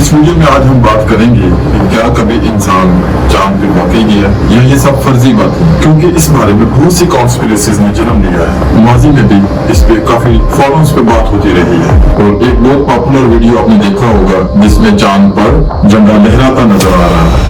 इस वीडियो में आज हम बात करेंगे कि क्या कभी इंसान चांद पे वाकई गया या ये सब फर्जी बात है, क्योंकि इस बारे में बहुत सी कॉन्स्पिरेसीज ने जन्म लिया है। माजी में भी इस पे काफी फोरम्स पे बात होती रही है और एक बहुत पॉपुलर वीडियो आपने देखा होगा जिसमें चांद पर झंडा लहराता नजर आ रहा है।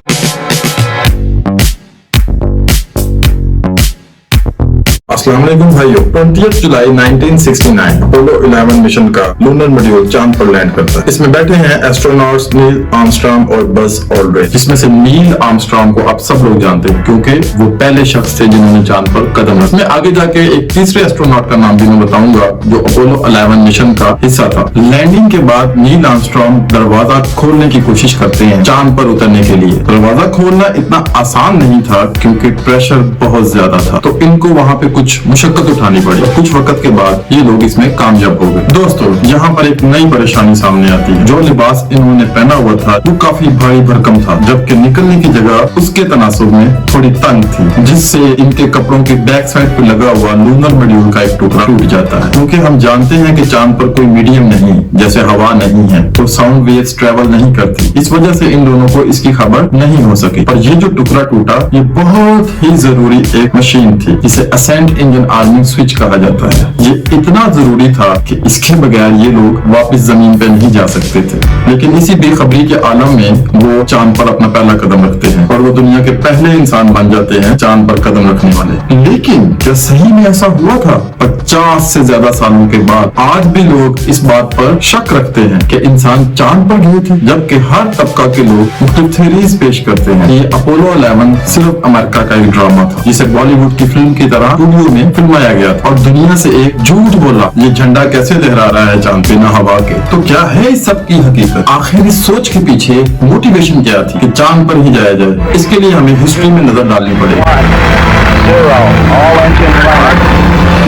अस्सलाम वालेकुम भाइयों, 20 जुलाई 1969 अपोलो 11 मिशन का लूनर मॉड्यूल चांद पर लैंड करता है। इसमें बैठे हैं एस्ट्रोनॉट्स नील आर्मस्ट्रांग और बज ऑल्ड्रिन, जिसमें से नील आर्मस्ट्रांग को आप सब लोग जानते हैं क्योंकि वो पहले शख्स थे जिन्होंने चांद पर कदम रखा। मैं आगे जाके एक तीसरे एस्ट्रोनॉट का नाम भी मैं बताऊंगा जो अपोलो 11 मिशन का हिस्सा था। लैंडिंग के बाद नील आर्मस्ट्रांग दरवाजा खोलने की कोशिश करते हैं चांद पर उतरने के लिए। दरवाजा खोलना इतना आसान नहीं था क्योंकि प्रेशर बहुत ज्यादा था, तो इनको वहाँ पे कुछ मुशक्कत उठानी पड़ी। कुछ वक्त के बाद ये लोग इसमें कामयाब हो गए। दोस्तों, यहाँ पर एक नई परेशानी सामने आती है। जो लिबास इन्होंने पहना हुआ था वो काफी भारी भरकम था, जबकि निकलने की जगह उसके तनासुब में थोड़ी तंग थी, जिससे इनके कपड़ों की बैक साइड पे लगा हुआ लूनर मॉड्यूल का एक टुकड़ा टूट जाता है। क्योंकि हम जानते हैं कि चांद पर कोई मीडियम नहीं, जैसे हवा नहीं है, तो साउंड वेव्स ट्रेवल नहीं करती। इस वजह से इन दोनों को इसकी खबर नहीं हो सकी। पर ये जो टुकड़ा टूटा ये बहुत ही जरूरी एक मशीन थी जिसे असेंट इंजन आर्मिंग स्विच कहा जाता है। ये इतना जरूरी था कि इसके बगैर ये लोग वापस जमीन पे नहीं जा सकते थे। लेकिन इसी बेखबरी के आलम में वो चांद पर अपना पहला कदम रखते हैं और वो दुनिया के पहले इंसान बन जाते हैं चांद पर कदम रखने वाले। लेकिन क्या सही में ऐसा हुआ था? 50 से ज्यादा सालों के बाद आज भी लोग इस बात पर शक रखते हैं कि इंसान चांद पर गए थे, जबकि हर तबका के लोग मुख्तलिफ थ्योरीज पेश करते हैं। ये अपोलो 11 सिर्फ अमेरिका का एक ड्रामा था जिसे बॉलीवुड की फिल्म की तरह स्टूडियो में फिल्माया गया था और दुनिया से एक झूठ बोला ये झंडा कैसे लहरा रहा है चांद पे बिना हवा के। तो क्या है इस सब की हकीकत? आखिर इस सोच के पीछे मोटिवेशन क्या थी कि चांद पर ही जाया जाए? इसके लिए हमें हिस्ट्री में नजर डालनी पड़ेगी।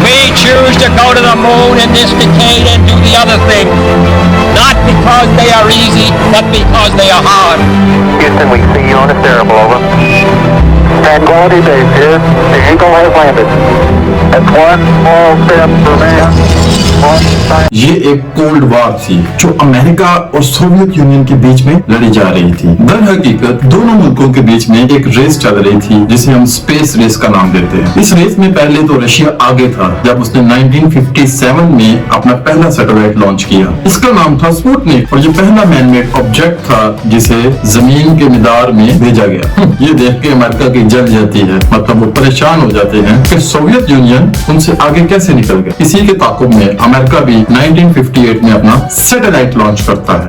We choose to go to the moon in this decade and do the other thing, not because they are easy, but because they are hard. Houston, we see you on the stereo, over. Tranquility Base here. The Eagle has landed. That's one small step for man, one giant. ये एक cold war थी जो America और Soviet union के बीच में लड़ी जा रही थी। दर हकीकत दोनों मुल्कों के बीच में एक रेस चल रही थी जिसे हम स्पेस रेस का नाम देते हैं। इस रेस में पहले तो रशिया आगे था जब उसने 1957 में अपना पहला सैटेलाइट लॉन्च किया। इसका नाम था स्पुतनिक और ये पहला मैनमेड ऑब्जेक्ट था जिसे जमीन के मिदार में भेजा गया। ये देख के अमेरिका की जल जाती है, मतलब वो परेशान हो जाते हैं कि सोवियत यूनियन उनसे आगे कैसे निकल गया। इसी के ताकुब में अमेरिका भी 1958 में अपना सैटेलाइट लॉन्च करता है।